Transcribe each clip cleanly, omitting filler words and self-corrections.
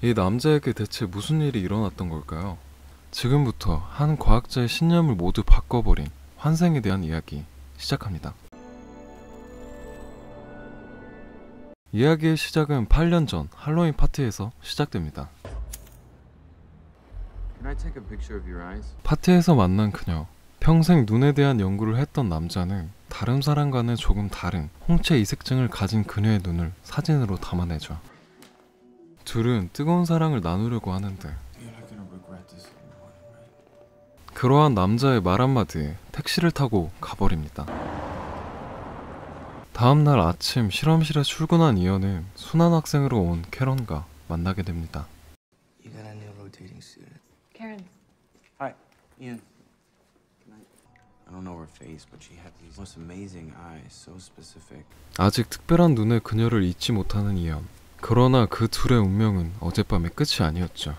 이 남자에게 대체 무슨 일이 일어났던 걸까요? 지금부터 한 과학자의 신념을 모두 바꿔버린 환생에 대한 이야기 시작합니다. 이야기의 시작은 8년 전 할로윈 파티에서 시작됩니다. 파티에서 만난 그녀. 평생 눈에 대한 연구를 했던 남자는 다른 사람과는 조금 다른 홍채 이색증을 가진 그녀의 눈을 사진으로 담아내죠. 둘은 뜨거운 사랑을 나누려고 하는데 그러한 남자의 말 한마디에 택시를 타고 가버립니다. 다음날 아침 실험실에 출근한 이언은 순한 학생으로 온 캐런과 만나게 됩니다. You got a new rotating student. Karen. Hi, Ian. I don't know her face, but she had these most amazing eyes, so specific. 아직 특별한 눈의 그녀를 잊지 못하는 이언. 그러나 그 둘의 운명은 어젯밤의 끝이 아니었죠.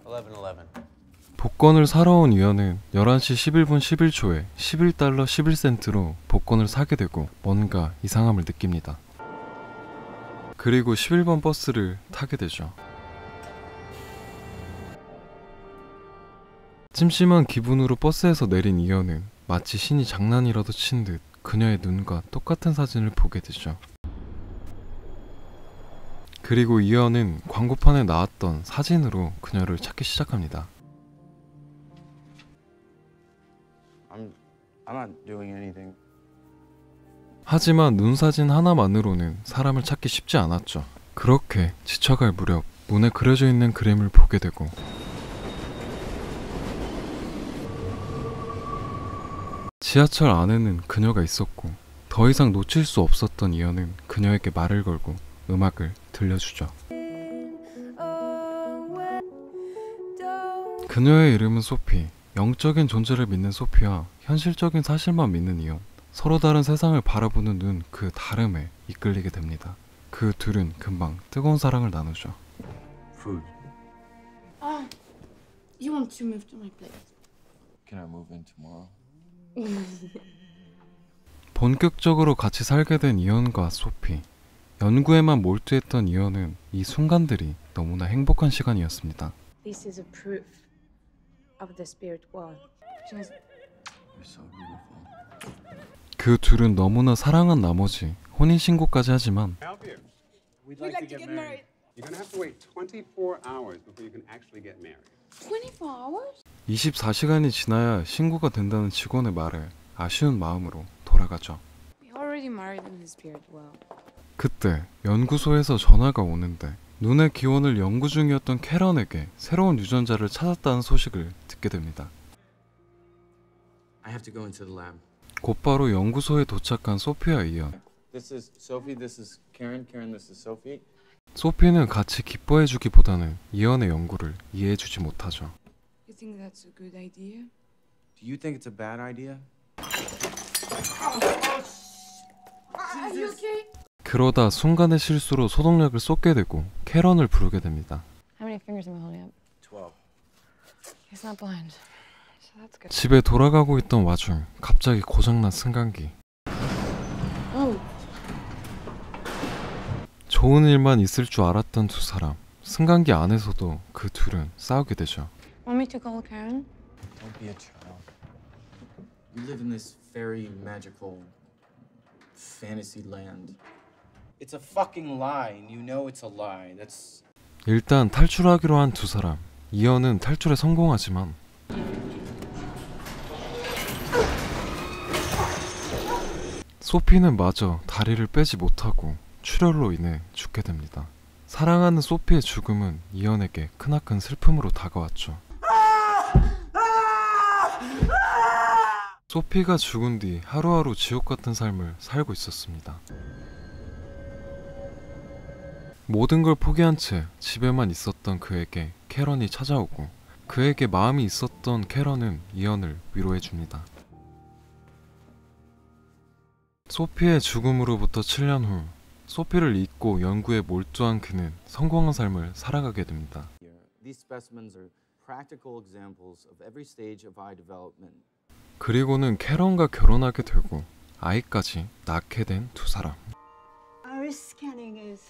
11:11. 복권을 사러 온 이언은 11시 11분 11초에 11달러 11센트로 복권을 사게 되고 뭔가 이상함을 느낍니다. 그리고 11번 버스를 타게 되죠. 찜찜한 기분으로 버스에서 내린 이언은 마치 신이 장난이라도 친 듯 그녀의 눈과 똑같은 사진을 보게 되죠. 그리고 이언은 광고판에 나왔던 사진으로 그녀를 찾기 시작합니다. I'm not doing anything. 하지만 눈 사진 하나만으로는 사람을 찾기 쉽지 않았죠. 그렇게 지쳐갈 무렵 문에 그려져 있는 그림을 보게 되고 지하철 안에는 그녀가 있었고 더 이상 놓칠 수 없었던 이언은 그녀에게 말을 걸고 음악을 들려주죠. 그녀의 이름은 소피. 영적인 존재를 믿는 소피와 현실적인 사실만 믿는 이언. 서로 다른 세상을 바라보는 눈 그 다름에 이끌리게 됩니다. 그 둘은 금방 뜨거운 사랑을 나누죠. Food. You want to move to my place? Can I move in tomorrow? 본격적으로 같이 살게 된 이언과 소피. 연구에만 몰두했던 이언은 이 순간들이 너무나 행복한 시간이었습니다. This is a proof of the spirit world. Just You're so beautiful. 그 둘은 너무나 사랑한 나머지 혼인신고까지 하지만 Help you. We'd like to get married. You're going to have to wait 24 hours before you can actually get married. 24 hours? 24시간이 지나야 신고가 된다는 직원의 말에 아쉬운 마음으로 돌아가죠. We already married in the spirit world. 그때 연구소에서 전화가 오는데 눈의 기원을 연구 중이었던 캐런에게 새로운 유전자를 찾았다는 소식을 듣게 됩니다. I have to go into the lab. 곧바로 연구소에 도착한 소피와 이언. This is Sophie. This is Karen. Karen, this is Sophie. 소피는 같이 기뻐해주기보다는 이언의 연구를 이해해주지 못하죠. You think that's a good idea? Do you think it's a bad idea? Are you okay? 그러다 순간의 실수로 소독약을 쏟게 되고 캐런을 부르게 됩니다. How many fingers am I holding up? 12. He's not blind. So that's good. 집에 돌아가고 있던 와중 갑자기 고장난 승강기. Oh, 좋은 일만 있을 줄 알았던 두 사람. 승강기 안에서도 그 둘은 싸우게 되죠. want me to call Karen? Don't be a child. You live in this very magical fantasy land. It's a fucking lie, and you know it's a lie. That's 일단 탈출하기로 한 두 사람. 이언은 탈출에 성공하지만 소피는 마저 다리를 빼지 못하고 출혈로 인해 죽게 됩니다. 사랑하는 소피의 죽음은 이언에게 크나큰 슬픔으로 다가왔죠. 소피가 죽은 뒤 하루하루 지옥 같은 삶을 살고 있었습니다. 모든 걸 포기한 채 집에만 있었던 그에게 캐런이 찾아오고 그에게 마음이 있었던 캐런은 이언을 위로해줍니다. 소피의 죽음으로부터 7년 후 소피를 잊고 연구에 몰두한 그는 성공한 삶을 살아가게 됩니다. these specimens are practical examples of every stage of eye development. 그리고는 캐런과 결혼하게 되고 아이까지 낳게 된 두 사람. Iris scanning is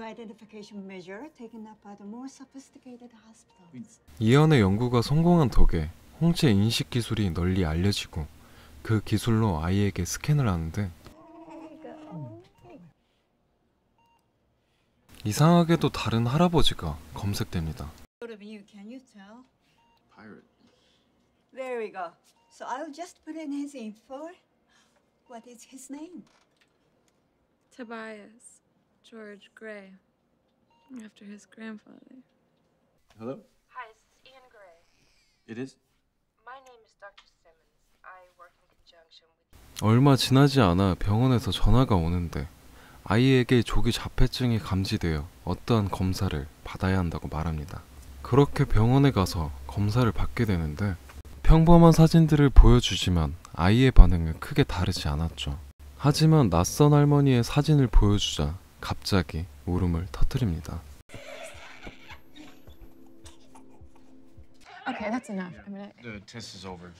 identification measure taken up by the more sophisticated hospitals. 이연의 연구가 성공한 덕에 홍채 인식 기술이 널리 알려지고 그 기술로 아이에게 스캔을 하는데 이상하게도 다른 할아버지가 검색됩니다. What of you? Can you tell? Pirate. There we go. So I'll just put in his info. What is his name? Tobias George Gray, after his grandfather. Hello? Hi, is this Ian Gray? It is? My name is Dr. Simmons. I work in conjunction with 얼마 지나지 않아 병원에서 전화가 오는데 아이에게 조기 자폐증이 감지되어 어떠한 검사를 받아야 한다고 말합니다. 그렇게 병원에 가서 검사를 받게 되는데 평범한 사진들을 보여주지만 아이의 반응은 크게 다르지 않았죠. 하지만 낯선 할머니의 사진을 보여주자 갑자기 울음을 터뜨립니다. Okay, that's enough. I mean, The test is over.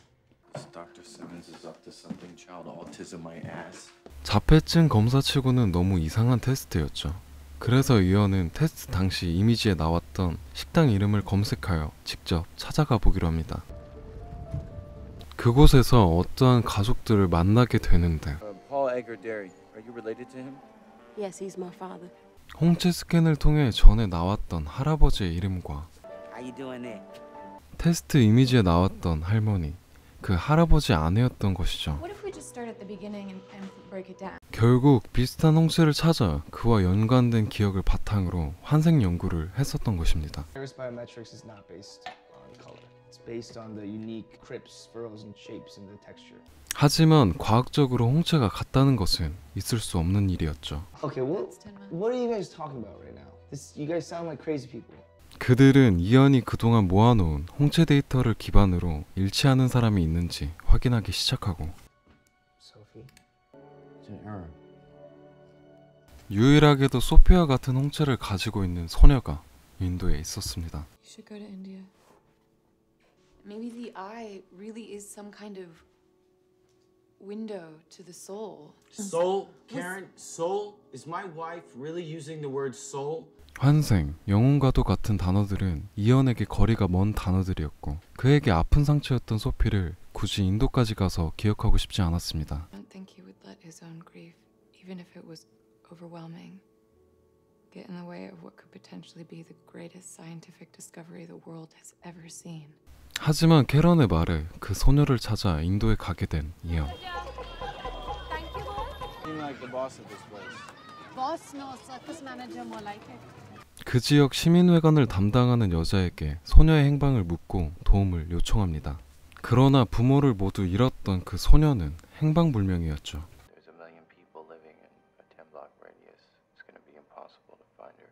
This Dr. Simmons is up to something. Child autism my ass. 자폐증 검사치고는 너무 이상한 테스트였죠. 그래서 이언은 테스트 당시 이미지에 나왔던 식당 이름을 검색하여 직접 찾아가 보기로 합니다. 그곳에서 어떠한 가족들을 만나게 되는데 Paul Egger Dairy. Are you related to him? Yes, he's my father. 홍채 스캔을 통해 전에 나왔던 할아버지의 이름과 How you doing there? 테스트 이미지에 나왔던 할머니, 그 할아버지 아내였던 것이죠. what if we just start at the beginning and break it down? 결국 비슷한 홍채를 찾아 그와 연관된 기억을 바탕으로 환생 연구를 했었던 것입니다. Iris biometrics is not based on color. It's based on the unique crypts, furrows, and shapes in the texture. 하지만 과학적으로 홍채가 같다는 것은 있을 수 없는 일이었죠. Okay, what are you guys talking about right now? You guys sound like crazy people. 그들은 이언이 그동안 모아놓은 홍채 데이터를 기반으로 일치하는 사람이 있는지 확인하기 시작하고 Sophie. It's an error. 유일하게도 소피아 같은 홍채를 가지고 있는 소녀가 인도에 있었습니다. You should go to India. Maybe the eye really is some kind of window to the soul. Soul, Karen, soul? Is my wife really using the word soul? 환생, 영혼과도 같은 단어들은 이언에게 거리가 먼 단어들이었고 그에게 아픈 상처였던 소피를 굳이 인도까지 가서 기억하고 싶지 않았습니다. I don't think he would let his own grief, even if it was overwhelming, get in the way of what could potentially be the greatest scientific discovery the world has ever seen. 하지만 캐런의 말에 그 소녀를 찾아 인도에 가게 된 이언. Seem like the boss of this place. Boss, no, circus manager, more like it. 그 지역 시민회관을 담당하는 여자에게 소녀의 행방을 묻고 도움을 요청합니다. 그러나 부모를 모두 잃었던 그 소녀는 행방불명이었죠. There's a million people living in a 10-block radius. It's going to be impossible to find her.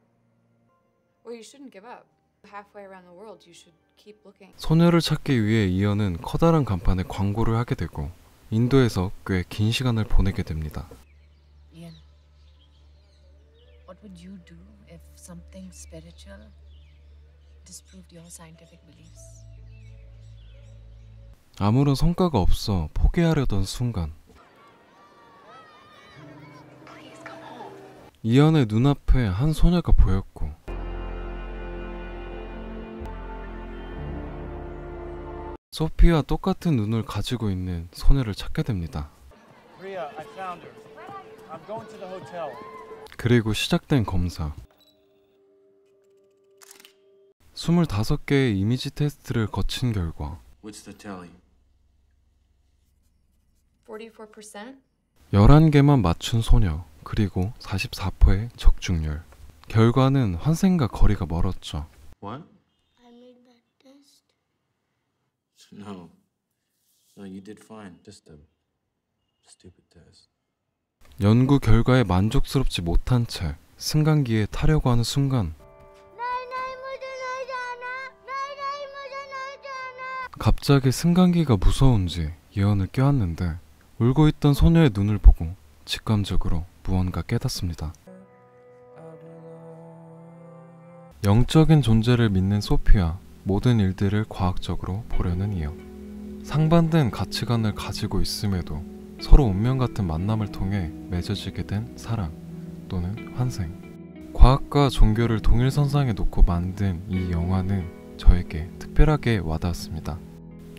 Well, you shouldn't give up. Halfway around the world, you should keep looking. 소녀를 찾기 위해 이언은 커다란 간판에 광고를 하게 되고 인도에서 꽤 긴 시간을 보내게 됩니다. Ian, what would you do if something spiritual disproved your scientific beliefs? 아무런 성과가 없어 포기하려던 순간 이언의 눈앞에 한 소녀가 보였고 소피와 똑같은 눈을 가지고 있는 소녀를 찾게 됩니다. Priya, I found her. I'm going to the hotel. 그리고 시작된 검사. 25개의 이미지 테스트를 거친 결과 What's the tally? 44%? 11개만 맞춘 소녀, 그리고 44%의 적중률. 결과는 환생과 거리가 멀었죠. What? I made that test. No. No, you did fine. Just a stupid test. 연구 결과에 만족스럽지 못한 채 승강기에 타려고 하는 순간 갑자기 승강기가 무서운지 예언을 껴안는데 울고 있던 소녀의 눈을 보고 직감적으로 무언가 깨닫습니다. 영적인 존재를 믿는 소피와 모든 일들을 과학적으로 보려는 이언. 상반된 가치관을 가지고 있음에도 서로 운명 같은 만남을 통해 맺어지게 된 사랑 또는 환생. 과학과 종교를 동일선상에 놓고 만든 이 영화는 저에게 특별하게 와닿았습니다.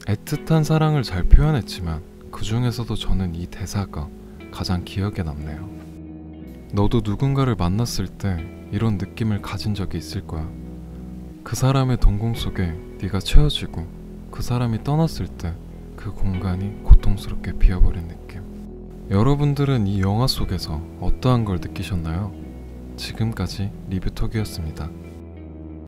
애틋한 사랑을 잘 표현했지만 그 중에서도 저는 이 대사가 가장 기억에 남네요. 너도 누군가를 만났을 때 이런 느낌을 가진 적이 있을 거야. 그 사람의 동공 속에 네가 채워지고 그 사람이 떠났을 때 그 공간이 고통스럽게 비어버린 느낌. 여러분들은 이 영화 속에서 어떠한 걸 느끼셨나요? 지금까지 리뷰톡이었습니다.